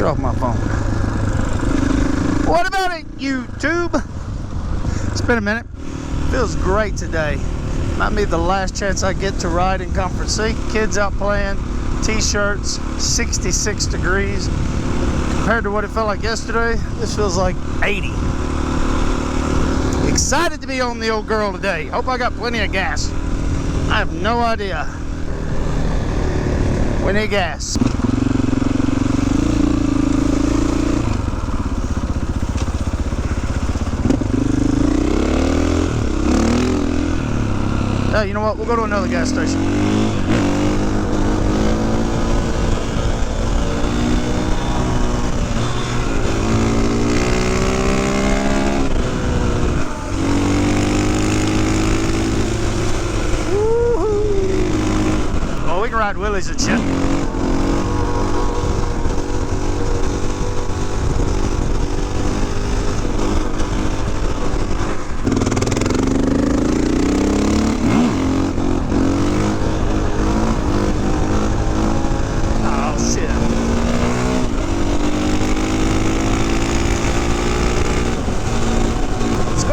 Get off my phone. What about it, YouTube? It's been a minute. Feels great today. Might be the last chance I get to ride in comfort seat. Kids out playing, t-shirts, 66 degrees. Compared to what it felt like yesterday, this feels like 80. Excited to be on the old girl today. Hope I got plenty of gas. I have no idea. We need gas. Hey, you know what? We'll go to another gas station. Woohoo! Oh, we can ride wheelies and shit.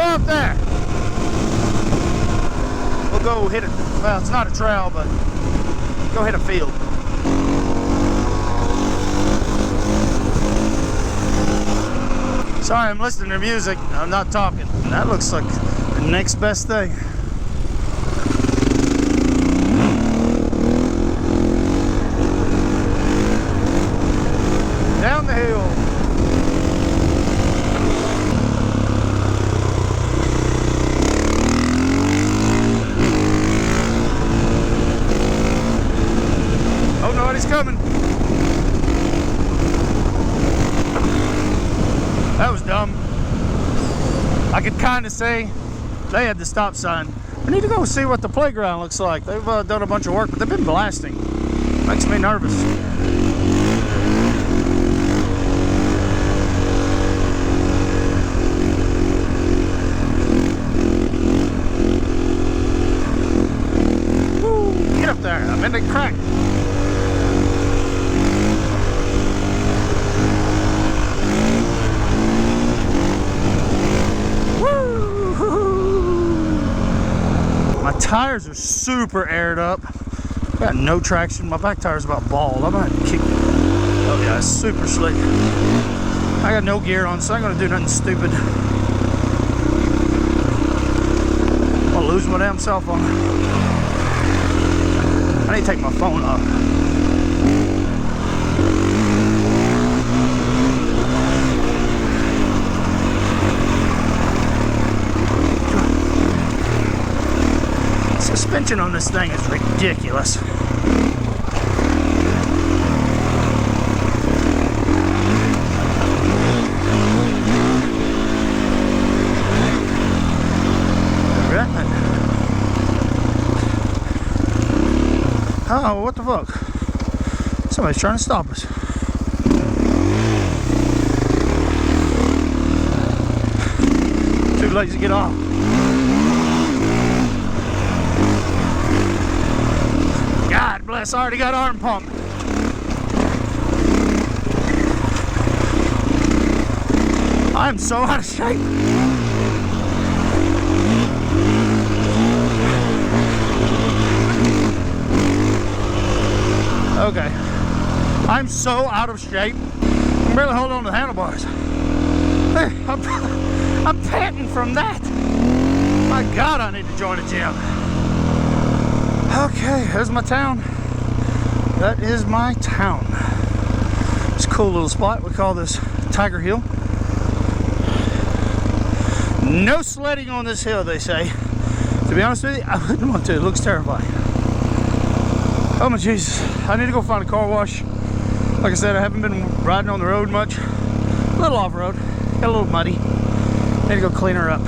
Up there. We'll go hit it. Well, it's not a trail, but go hit a field. Sorry, I'm listening to music. I'm not talking. That looks like the next best thing. Down the hill. He's coming. That was dumb. I could kind of say they had the stop sign. I need to go see what the playground looks like. They've done a bunch of work, but they've been blasting. Makes me nervous. Woo, get up there. I'm in the crack. My tires are super aired up. Got no traction. My back tire's about bald. I might kick. Oh yeah, it's super slick. I got no gear on, so I'm gonna do nothing stupid. I'll lose my damn cell phone. I need to take my phone off. Suspension on this thing is ridiculous. Oh, what the fuck? Somebody's trying to stop us. Too late to get off. God bless, I already got arm pump. I'm so out of shape. Okay. I'm so out of shape. I'm barely holding on to the handlebars. I'm panting from that. My God, I need to join a gym. Okay, there's my town. That is my town. It's a cool little spot. We call this Tiger Hill. No sledding on this hill, they say. To be honest with you, I wouldn't want to. It looks terrifying. Oh my Jesus. I need to go find a car wash. Like I said, I haven't been riding on the road much. A little off-road. Got a little muddy. Need to go clean her up.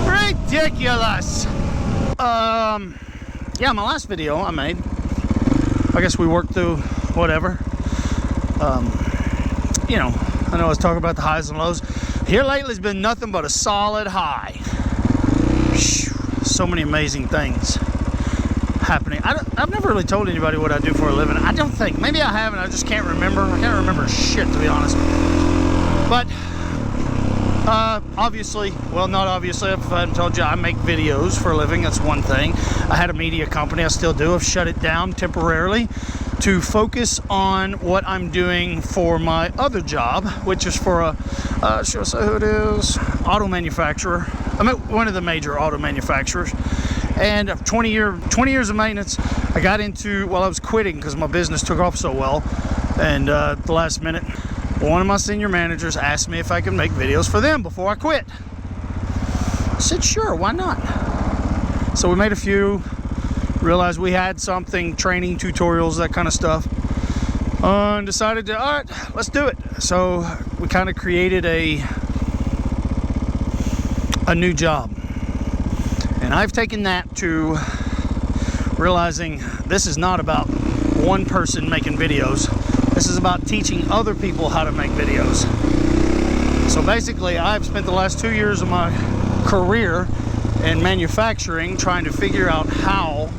Ridiculous. Yeah, my last video I made, I guess we worked through whatever. You know, I know I was talking about the highs and lows. Here lately has been nothing but a solid high. So many amazing things happening. I've never really told anybody what I do for a living. I don't think. Maybe I haven't. I just can't remember. I can't remember shit, to be honest. But obviously, well, not obviously, if I hadn't told you, I make videos for a living. That's one thing. I had a media company. I still do. I've shut it down temporarily to focus on what I'm doing for my other job, which is for a, should I say who it is? Auto manufacturer. I'm at one of the major auto manufacturers. And 20 years of maintenance. I got into, while I was quitting because my business took off so well, and at the last minute, one of my senior managers asked me if I could make videos for them before I quit. I said, sure, why not? So we made a few, realized we had something, training, tutorials, that kind of stuff, and decided to, all right, let's do it. So we kind of created a new job. And I've taken that to realizing this is not about one person making videos. This is about teaching other people how to make videos. So basically, I've spent the last 2 years of my career in manufacturing trying to figure out how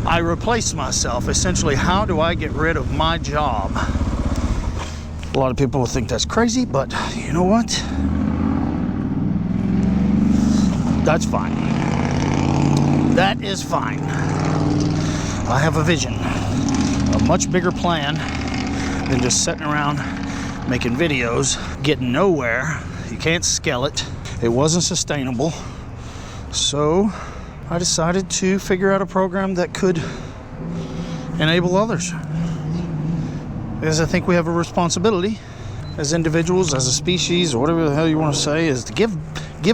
I replace myself. Essentially, how do I get rid of my job? A lot of people will think that's crazy, but you know what? That's fine. That is fine. I have a vision, a much bigger plan than just sitting around making videos, getting nowhere. You can't scale it. It wasn't sustainable. So I decided to figure out a program that could enable others. Because I think we have a responsibility as individuals, as a species, or whatever the hell you want to say, is to give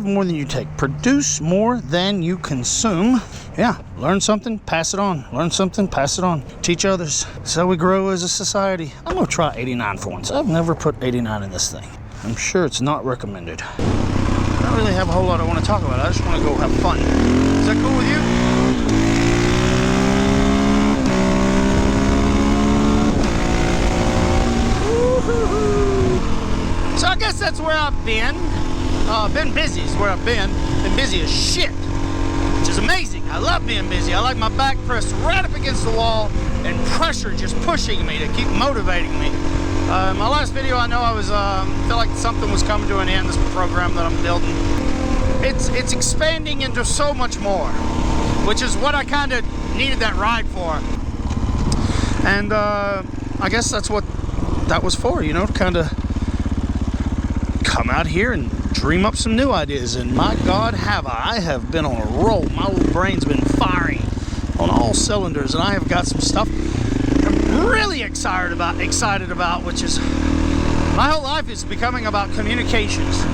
more than you take. Produce more than you consume. Yeah, learn something, pass it on. Learn something, pass it on. Teach others. So we grow as a society. I'm gonna try 89 for once. I've never put 89 in this thing. I'm sure it's not recommended. I don't really have a whole lot I want to talk about. I just want to go have fun. Is that cool with you? Woo-hoo-hoo. So I guess that's where I've been. Been busy is where I've been. Been busy as shit, which is amazing. I love being busy. I like my back pressed right up against the wall and pressure just pushing me to keep motivating me. My last video, I know I was, felt like something was coming to an end, this program that I'm building. It's expanding into so much more, which is what I kind of needed that ride for. And I guess that's what that was for, you know, to kind of come out here and dream up some new ideas. And my God, I have been on a roll. My little brain's been firing on all cylinders, and I have got some stuff I'm really excited about, which is my whole life is becoming about communications.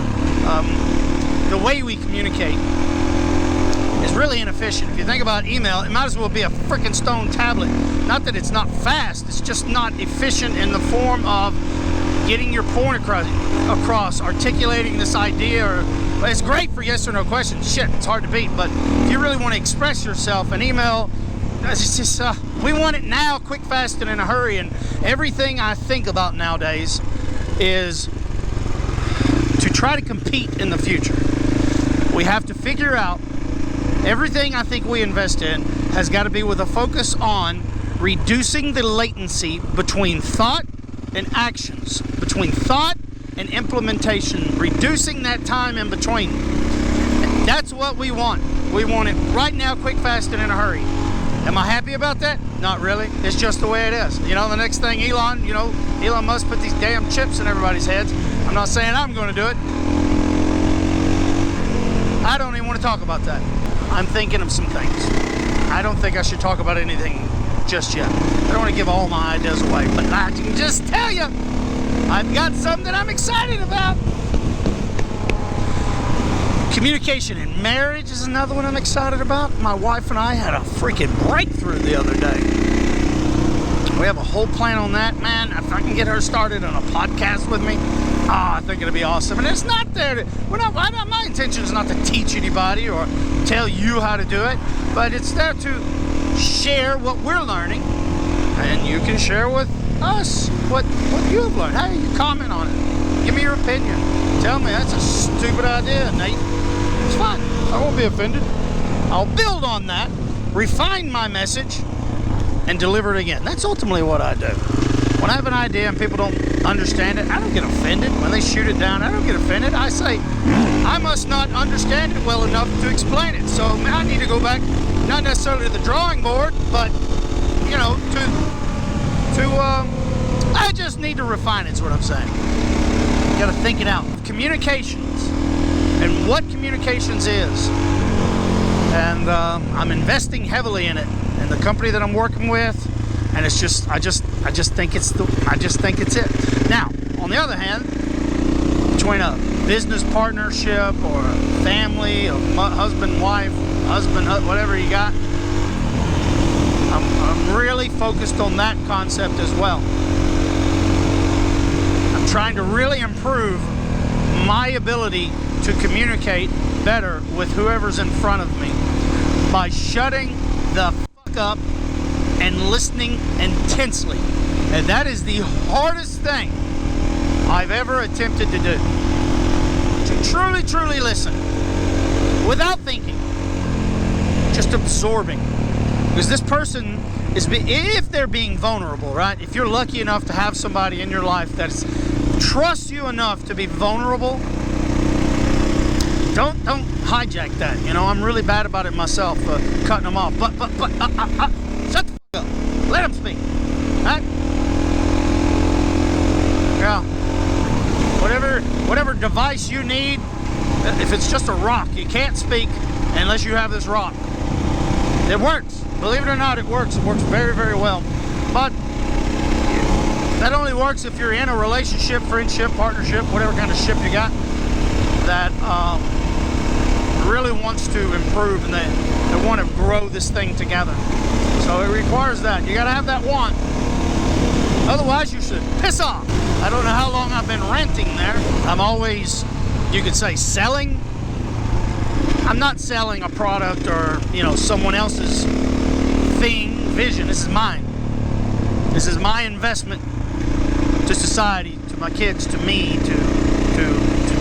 The way we communicate is really inefficient. If you think about email, it might as well be a freaking stone tablet. Not that it's not fast, it's just not efficient in the form of getting your point across, articulating this idea. Or it's great for yes or no questions. Shit, it's hard to beat. But if you really want to express yourself, an email, it's just, we want it now, quick, fast, and in a hurry. And everything I think about nowadays is to try to compete in the future. We have to figure out everything I think we invest in has got to be with a focus on reducing the latency between thought and actions, between thought and implementation, reducing that time in between. That's what we want. We want it right now, quick, fast, and in a hurry. Am I happy about that? Not really. It's just the way it is. You know, the next thing Elon Musk put these damn chips in everybody's heads. I'm not saying I'm going to do it. I don't even want to talk about that. I'm thinking of some things. I don't think I should talk about anything just yet. I don't want to give all my ideas away, but I can just tell you, I've got something that I'm excited about. Communication in marriage is another one I'm excited about. My wife and I had a freaking breakthrough the other day. We have a whole plan on that, man. If I can get her started on a podcast with me, I think it'll be awesome. And it's not there to, my intention is not to teach anybody or tell you how to do it, but it's there to share what we're learning, and you can share with us what you have learned. How you comment on it? Give me your opinion. Tell me that's a stupid idea, Nate. It's fine. I won't be offended. I'll build on that, refine my message, and deliver it again. That's ultimately what I do. When I have an idea and people don't understand it, I don't get offended. When they shoot it down, I don't get offended. I say, I must not understand it well enough to explain it. So I need to go back, not necessarily to the drawing board, but, you know, I just need to refine it, is what I'm saying. You gotta think it out. Communications, and what communications is. And I'm investing heavily in it, in the company that I'm working with, and it's just, I just think it's it. Now, on the other hand, between a business partnership or a family, a husband, wife, whatever you got, I'm really focused on that concept as well. I'm trying to really improve my ability to communicate better with whoever's in front of me by shutting the fuck up and listening intensely. And that is the hardest thing I've ever attempted to do. To truly, truly listen without thinking, just absorbing. Because this person is, if they're being vulnerable, right? If you're lucky enough to have somebody in your life that trusts you enough to be vulnerable, don't hijack that. You know, I'm really bad about it myself, cutting them off. But, shut the fuck up. Let them speak. Right? Yeah. Whatever device you need, if it's just a rock, you can't speak unless you have this rock. It works. Believe it or not, it works. It works very, very well. But that only works if you're in a relationship, friendship, partnership, whatever kind of ship you got, that really wants to improve and they want to grow this thing together. So it requires that. You got to have that want. Otherwise, you should piss off. I don't know how long I've been ranting there. I'm always, you could say, selling. I'm not selling a product or, you know, someone else's vision. This is mine. This is my investment to society, to my kids, to me, to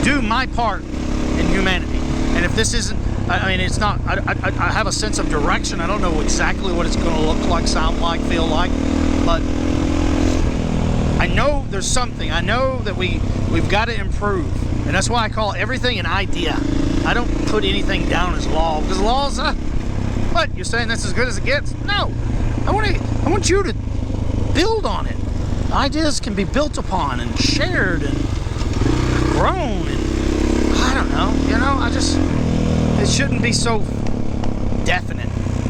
do my part in humanity. And if this isn't, I mean, it's not, I have a sense of direction. I don't know exactly what it's going to look like, sound like, feel like, but I know there's something. I know that we've got to improve. And that's why I call everything an idea. I don't put anything down as law, because law's, what, you're saying that's as good as it gets? No. I want you to build on it. Ideas can be built upon and shared and grown, and I don't know, you know, it shouldn't be so definite.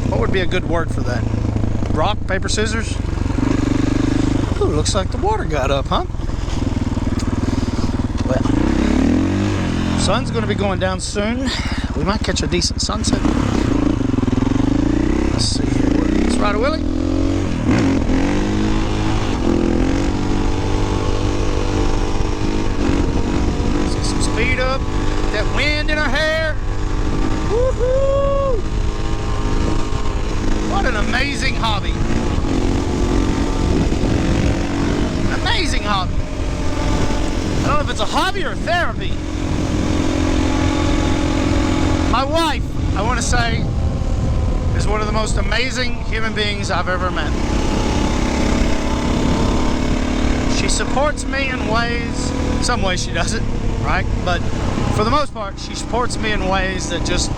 What would be a good word for that? Rock, paper, scissors? Ooh, looks like the water got up, huh? Well, sun's going to be going down soon. We might catch a decent sunset. Let's see here. Let's ride a Willie. Let's get some speed up. That wind in our hair. Woohoo! What an amazing hobby. Amazing hobby. I don't know if it's a hobby or therapy. My wife, I want to say, is one of the most amazing human beings I've ever met. She supports me in ways, some ways she doesn't, right? But for the most part, she supports me in ways that just,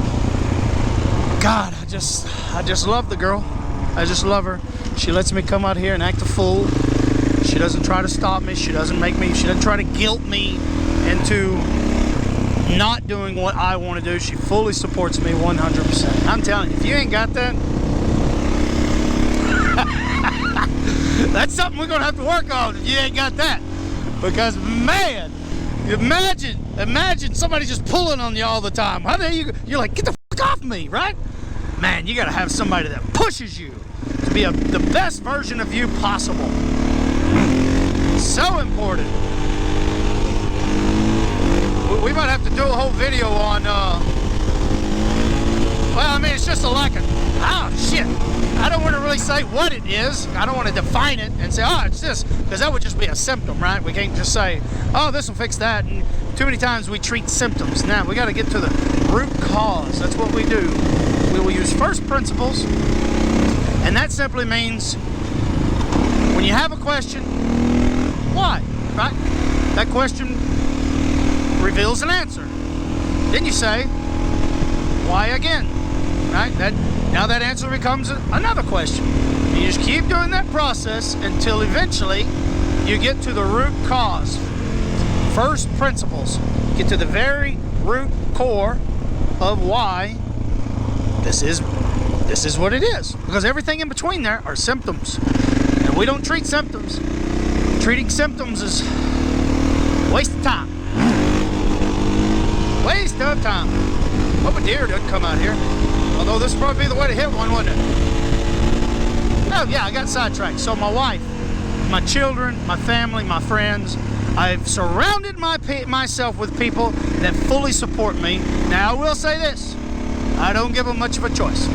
God, I just love the girl. I just love her. She lets me come out here and act a fool. She doesn't try to stop me. She doesn't try to guilt me into not doing what I want to do. She fully supports me 100%. I'm telling you, if you ain't got that, that's something we're going to have to work on if you ain't got that. Because, man, imagine somebody just pulling on you all the time. How the hell you're like, get the fuck off me, right? Man, you got to have somebody that pushes you to be the best version of you possible. So important. We might have to do a whole video on, well, I mean, it's just a lack of, shit. I don't want to really say what it is. I don't want to define it and say, oh, it's this, because that would just be a symptom, right? We can't just say, oh, this will fix that. And too many times we treat symptoms. Now, we got to get to the root cause. That's what we do. We will use first principles, and that simply means when you have a question, why, right? That question reveals an answer. Then you say, why again, right? Now that answer becomes another question. You just keep doing that process until eventually you get to the root cause. First principles. Get to the very root core of why this is what it is. Because everything in between there are symptoms. And we don't treat symptoms. Treating symptoms is a waste of time. Waste of time. Hope a deer doesn't come out here. Although this would probably be the way to hit one, wouldn't it? Oh yeah, I got sidetracked. So my wife, my children, my family, my friends, I've surrounded myself with people that fully support me. Now I will say this, I don't give them much of a choice.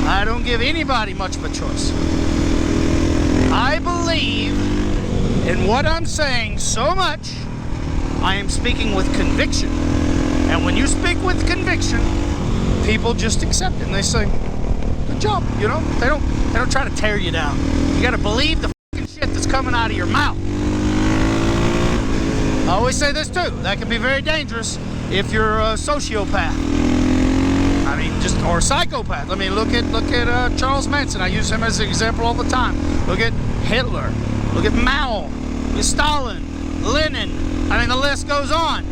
I don't give anybody much of a choice. I believe in what I'm saying so much, I am speaking with conviction. And when you speak with conviction, people just accept it and they say, good job, you know? They don't try to tear you down. You gotta believe the fucking shit that's coming out of your mouth. I always say this too, that can be very dangerous if you're a sociopath. I mean, or a psychopath. I mean, look at Charles Manson. I use him as an example all the time. Look at Hitler. Look at Mao. Look at Stalin. Lenin. I mean, the list goes on.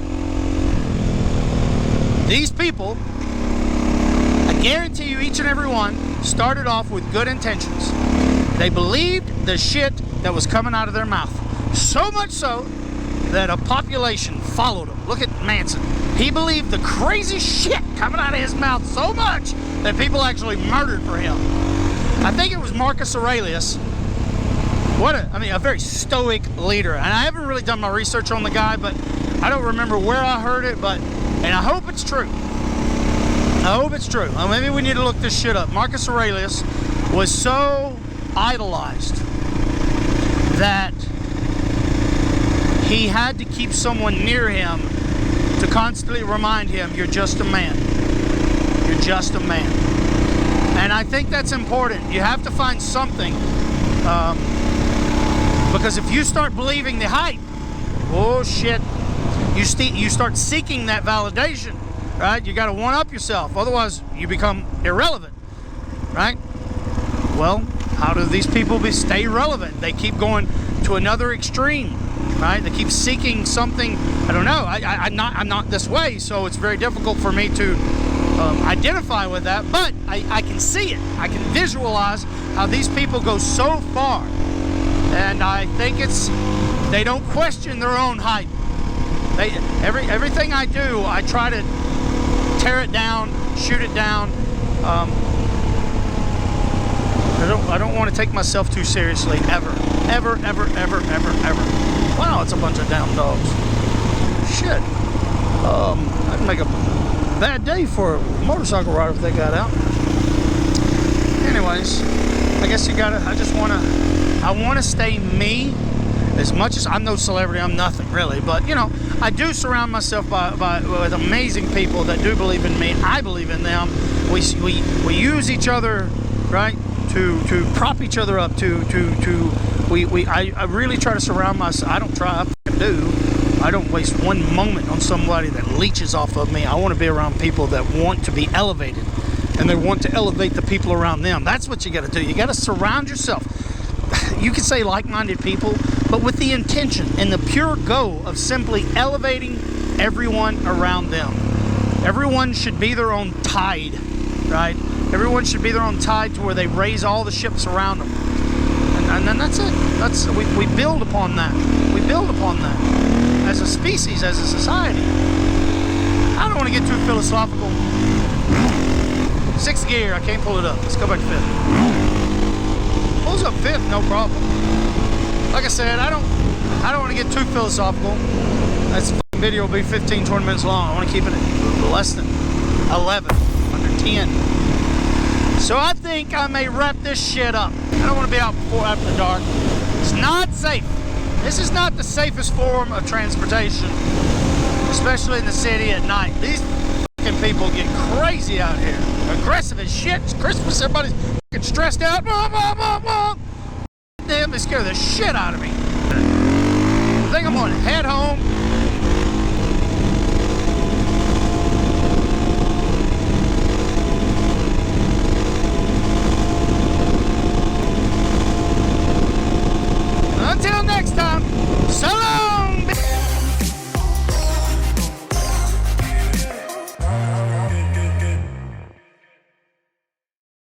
These people, I guarantee you each and every one, started off with good intentions. They believed the shit that was coming out of their mouth. So much so that a population followed him. Look at Manson. He believed the crazy shit coming out of his mouth so much that people actually murdered for him. I think it was Marcus Aurelius. A very stoic leader. And I haven't really done my research on the guy, but I don't remember where I heard it, and I hope it's true. I hope it's true. Well, maybe we need to look this shit up. Marcus Aurelius was so idolized that he had to keep someone near him to constantly remind him, you're just a man. You're just a man. And I think that's important. You have to find something. Because if you start believing the hype, oh shit, you start seeking that validation, right? You got to one-up yourself. Otherwise, you become irrelevant, right? Well, how do these people stay relevant? They keep going to another extreme, right? They keep seeking something. I don't know. I'm not this way, so it's very difficult for me to identify with that. But I can see it. I can visualize how these people go so far, and I think they don't question their own hype. Everything I do, I try to tear it down, shoot it down. I don't want to take myself too seriously, ever. Wow, it's a bunch of down dogs. Shit. That'd make a bad day for a motorcycle rider if they got out. Anyways, I guess I want to stay me. As much as I'm no celebrity, I'm nothing really, but you know, I do surround myself with amazing people that do believe in me. I believe in them. We use each other, right, to prop each other up. I really try to surround myself. I don't try, I do. I don't waste one moment on somebody that leeches off of me. I want to be around people that want to be elevated, and they want to elevate the people around them. That's what you got to do. You got to surround yourself. You could say like-minded people, but with the intention and the pure goal of simply elevating everyone around them. Everyone should be their own tide, right? Everyone should be their own tide to where they raise all the ships around them. And then that's it. We build upon that. We build upon that as a species, as a society. I don't want to get too philosophical. 6th gear, I can't pull it up. Let's go back to 5th. Pulls up 5th, no problem. Like I said, I don't want to get too philosophical. This video will be 15-20 minutes long. I want to keep it at less than 11, under 10. So I think I may wrap this shit up. I don't want to be out before after dark. It's not safe. This is not the safest form of transportation, especially in the city at night. These fucking people get crazy out here. Aggressive as shit. It's Christmas. Everybody's fucking stressed out. Damn, they scare the shit out of me. I think I'm going to head home. Until next time, so long.